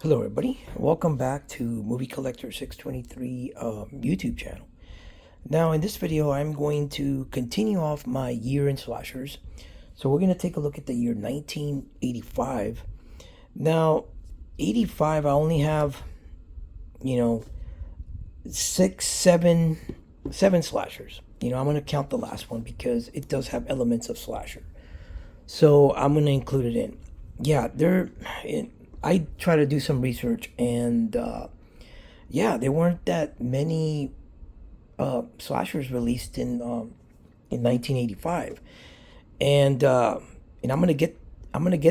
Hello, everybody. Welcome back to Movie Collector 623 YouTube channel. Now, in this video, I'm going to continue off my year in slashers. So we're going to take a look at the year 1985. Now, 85, I only have, you know, seven slashers. I'm going to count the last one because it does have elements of slasher. So I'm going to include it in. Yeah, I try to do some research, and yeah, there weren't that many slashers released in 1985, and I'm gonna get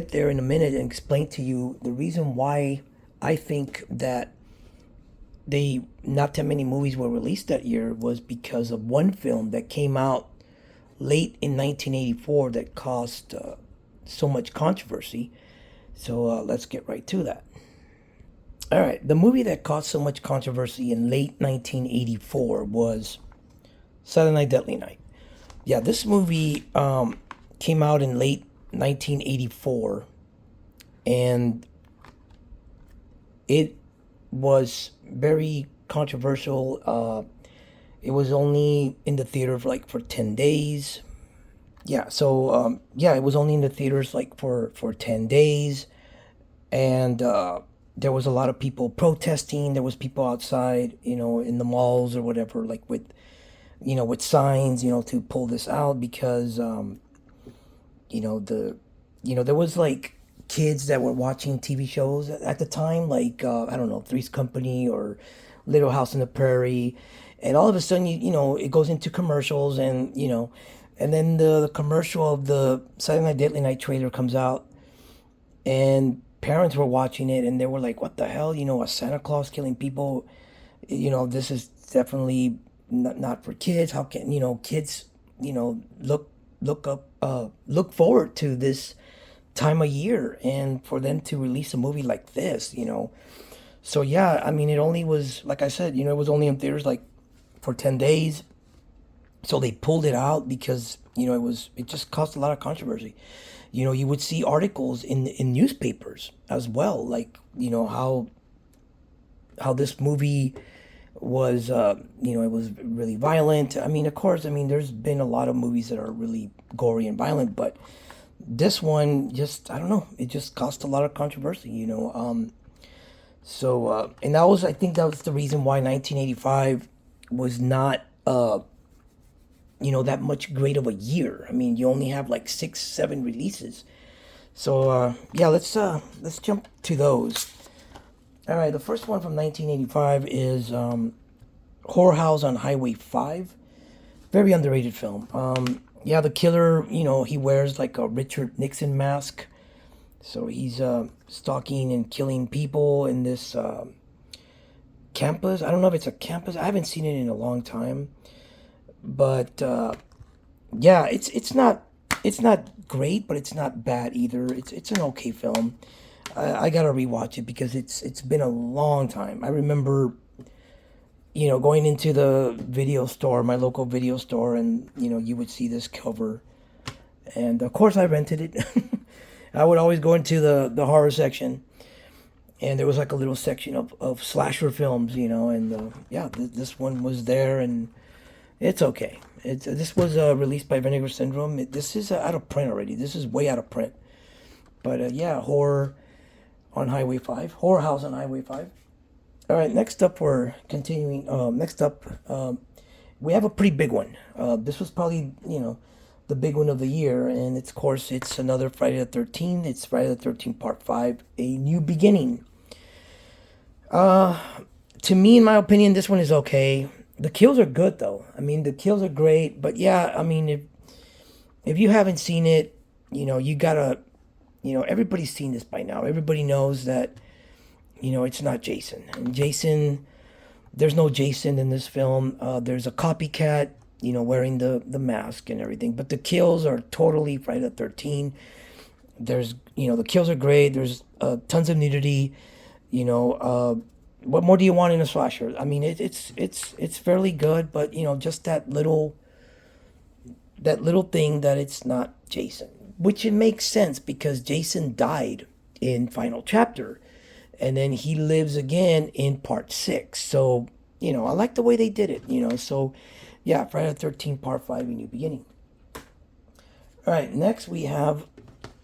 there in a minute and explain to you the reason why I think that they not that many movies were released that year was because of one film that came out late in 1984 that caused so much controversy. So let's get right to that. All right, the movie that caused so much controversy in late 1984 was Saturday Night Deadly Night. Yeah, this movie came out in late 1984, and it was very controversial. It was only in the theater for 10 days. Yeah, so yeah, it was only in the theaters for 10 days, and there was a lot of people protesting. There was people outside, in the malls or whatever, like with signs, to pull this out because the there was like kids that were watching TV shows at the time, like I don't know, Three's Company or Little House on the Prairie, and all of a sudden it goes into commercials, and then the commercial of the Saturday Night Deadly Night trailer comes out, and parents were watching it, and they were like, "What the hell? A Santa Claus killing people? This is definitely not for kids. How can kids look forward to this time of year, and for them to release a movie like this?" So yeah, I mean, it only was, like I said, it was only in theaters like for 10 days. So they pulled it out because it just caused a lot of controversy. You would see articles in newspapers as well, like how this movie was, it was really violent. I mean, of course, I mean, there's been a lot of movies that are really gory and violent, but this one just, I don't know, it just caused a lot of controversy. And I think that was the reason why 1985 was not that much great of a year. I mean, you only have like 6 7 releases. So yeah, let's jump to those. All right, the first one from 1985 is Horror House on Highway 5. Very underrated film. Yeah, the killer, he wears like a Richard Nixon mask. So he's stalking and killing people in this campus. I don't know if it's a campus. I haven't seen it in a long time. But yeah, it's not great, but it's not bad either. It's an okay film. I gotta rewatch it because it's been a long time. I remember, going into the video store, my local video store, and you would see this cover, and of course I rented it. I would always go into the horror section, and there was like a little section of slasher films, and yeah, this one was there, and it's okay. This was released by Vinegar Syndrome. This is out of print already. This is way out of print. But yeah, Horror on Highway 5. Horror House on Highway 5. All right, next up we're continuing. Next up, we have a pretty big one. This was probably, the big one of the year. And of course, it's another Friday the 13th. It's Friday the 13th Part 5, A New Beginning. To me, in my opinion, this one is okay. The kills are good though. I mean, the kills are great, but yeah, I mean, if you haven't seen it, you gotta, everybody's seen this by now. Everybody knows that, it's not Jason. And Jason, there's no Jason in this film. There's a copycat, wearing the mask and everything, but the kills are totally Friday the 13th. There's, the kills are great. There's tons of nudity, what more do you want in a slasher? I mean, it's fairly good, but just that little thing that it's not Jason, which it makes sense because Jason died in final chapter, and then he lives again in part 6. So, I like the way they did it, So, yeah, Friday the 13th, part 5, A New Beginning. All right, next we have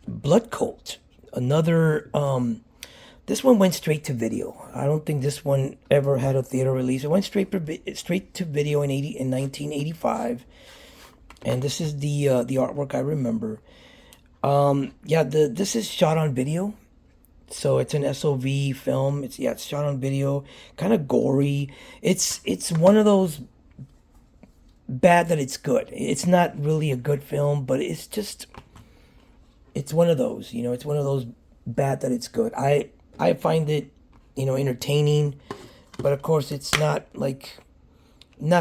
Blood Cult. Another, this one went straight to video. I don't think this one ever had a theater release. It went straight to video in 1985. And this is the artwork I remember. Yeah, this is shot on video. So it's an SOV film. It's shot on video, kind of gory. It's one of those bad that it's good. It's not really a good film, but it's one of those. It's one of those bad that it's good. I find it, entertaining, but of course it's not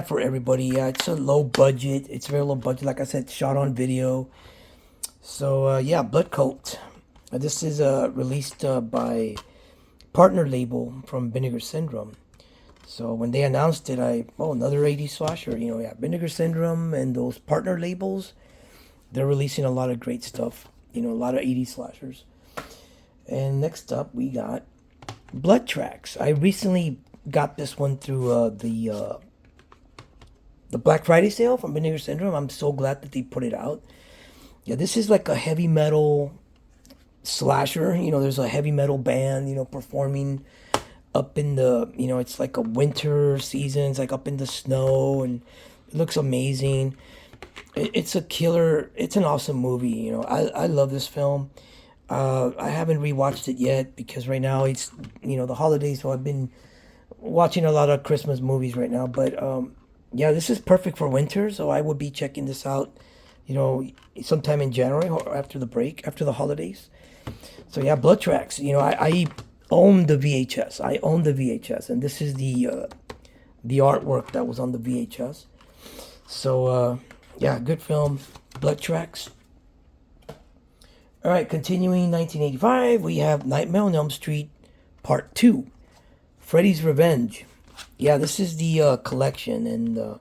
for everybody. Yeah, it's a low budget. It's very low budget. Like I said, shot on video. So yeah, Blood Cult. This is released by partner label from Vinegar Syndrome. So when they announced it, another 80s slasher. Yeah, Vinegar Syndrome and those partner labels, they're releasing a lot of great stuff. A lot of 80s slashers. And next up, we got Blood Tracks. I recently got this one through the Black Friday sale from Vinegar Syndrome. I'm so glad that they put it out. Yeah, this is like a heavy metal slasher. There's a heavy metal band, performing up in the, it's like a winter season. It's like up in the snow, and it looks amazing. It's a killer. It's an awesome movie. I love this film. I haven't rewatched it yet because right now it's, the holidays, so I've been watching a lot of Christmas movies right now. But yeah, this is perfect for winter, so I would be checking this out, sometime in January or after the break, after the holidays. So yeah, Blood Tracks. I own the VHS. I own the VHS, and this is the artwork that was on the VHS. So yeah, good film, Blood Tracks. All right, continuing 1985, we have Nightmare on Elm Street Part 2, Freddy's Revenge. Yeah, this is the collection, and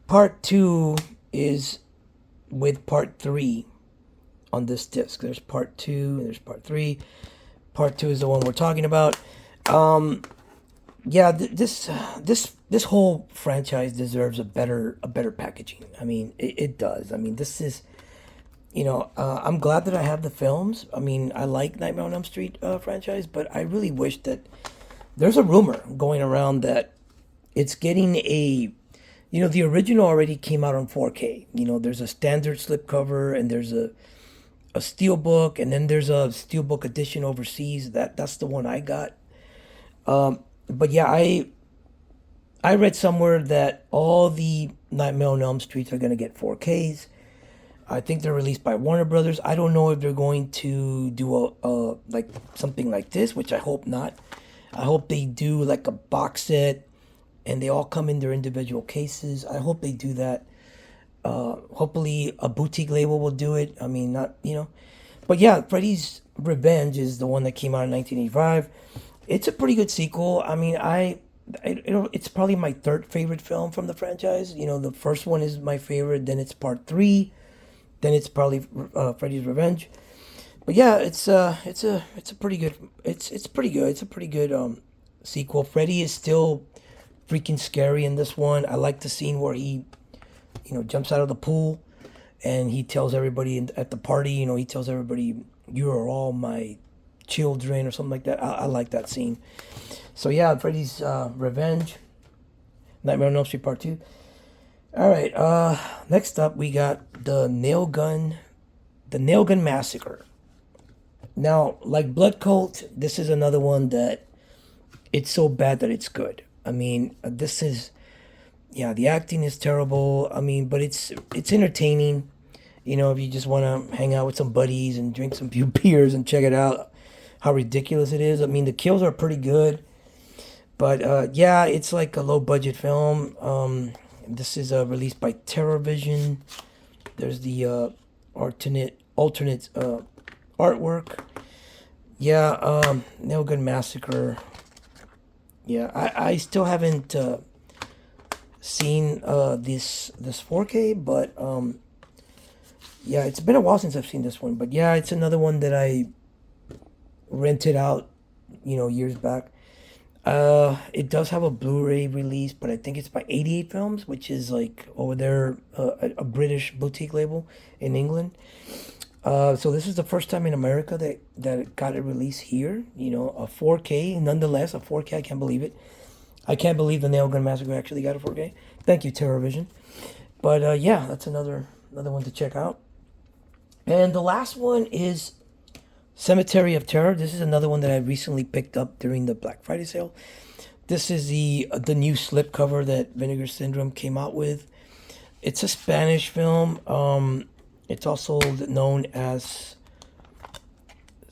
Part 2 is with Part 3 on this disc. There's Part 2, and there's Part 3. Part 2 is the one we're talking about. Yeah, this whole franchise deserves a better packaging. I mean, it does. I mean, this is, I'm glad that I have the films. I mean, I like Nightmare on Elm Street franchise, but I really wish that there's a rumor going around that it's getting the original already came out on 4K. There's a standard slipcover, and there's a steelbook, and then there's a steelbook edition overseas. That's the one I got. But yeah, I read somewhere that all the Nightmare on Elm Streets are gonna get 4Ks. I think they're released by Warner Brothers. I don't know if they're going to do a like something like this, which I hope not. I hope they do like a box set, and they all come in their individual cases. I hope they do that. Hopefully a boutique label will do it. I mean, not, but yeah, Freddy's Revenge is the one that came out in 1985. It's a pretty good sequel. I mean, it's probably my third favorite film from the franchise. The first one is my favorite, then it's Part 3, then it's probably Freddy's Revenge. But yeah, it's a pretty good. It's pretty good. It's a pretty good sequel. Freddy is still freaking scary in this one. I like the scene where he, jumps out of the pool, and he tells everybody at the party. He tells everybody, "You are all my children," or something like that. I like that scene. So yeah, Freddy's Revenge, Nightmare on Elm Street Part 2. All right. Next up, we got the Nail Gun Massacre. Now, like Blood Cult, this is another one that it's so bad that it's good. I mean, this is, yeah, the acting is terrible. I mean, but it's entertaining. If you just want to hang out with some buddies and drink some few beers and check it out, how ridiculous it is. I mean, the kills are pretty good, but yeah, it's like a low budget film. This is released by TerrorVision. There's the alternate artwork. Yeah, Nail Gun Massacre. Yeah, I still haven't seen this 4K, but yeah, it's been a while since I've seen this one. But yeah, it's another one that I rented out years back. It does have a Blu-ray release, but I think it's by 88 Films, which is like over there, a British boutique label in England. So this is the first time in America that it got a release here. A 4K, nonetheless, a 4K. I can't believe it. I can't believe the Nail Gun Massacre actually got a 4K. Thank you, TerrorVision. But yeah, that's another one to check out. And the last one is Cemetery of Terror. This is another one that I recently picked up during the Black Friday sale. This is the new slipcover that Vinegar Syndrome came out with. It's a Spanish film. It's also known as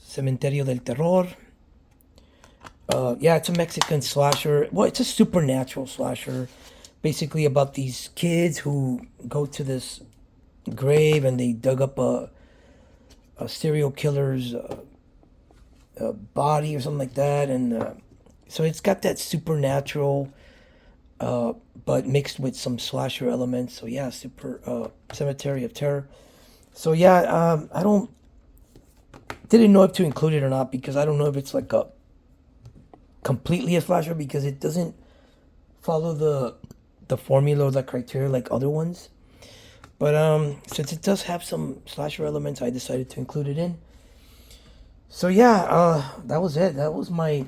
Cementerio del Terror. Yeah, it's a Mexican slasher. Well, it's a supernatural slasher. Basically about these kids who go to this grave and they dug up a serial killer's body or something like that. And so it's got that supernatural, but mixed with some slasher elements. So yeah, Cemetery of Terror. So yeah, I didn't know if to include it or not because I don't know if it's like a completely a slasher because it doesn't follow the formula or the criteria like other ones. But since it does have some slasher elements, I decided to include it in. So yeah, that was it. That was my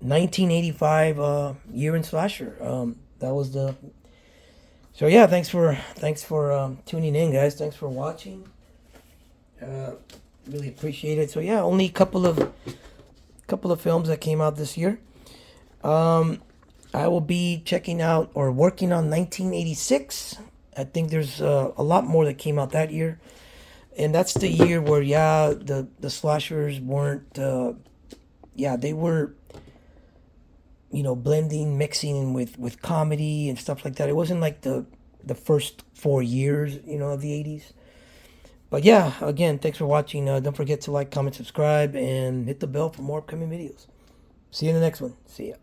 1985 year in slasher. That was the. So yeah, thanks for tuning in, guys. Thanks for watching. Uh, really appreciate it. So yeah, only a couple of films that came out this year. I will be checking out or working on 1986. I think there's a lot more that came out that year, and that's the year where yeah the slashers weren't yeah they were blending mixing with comedy and stuff like that. It wasn't like the first 4 years of the 80s. But yeah, again, thanks for watching. Don't forget to like, comment, subscribe, and hit the bell for more upcoming videos. See you in the next one. See ya.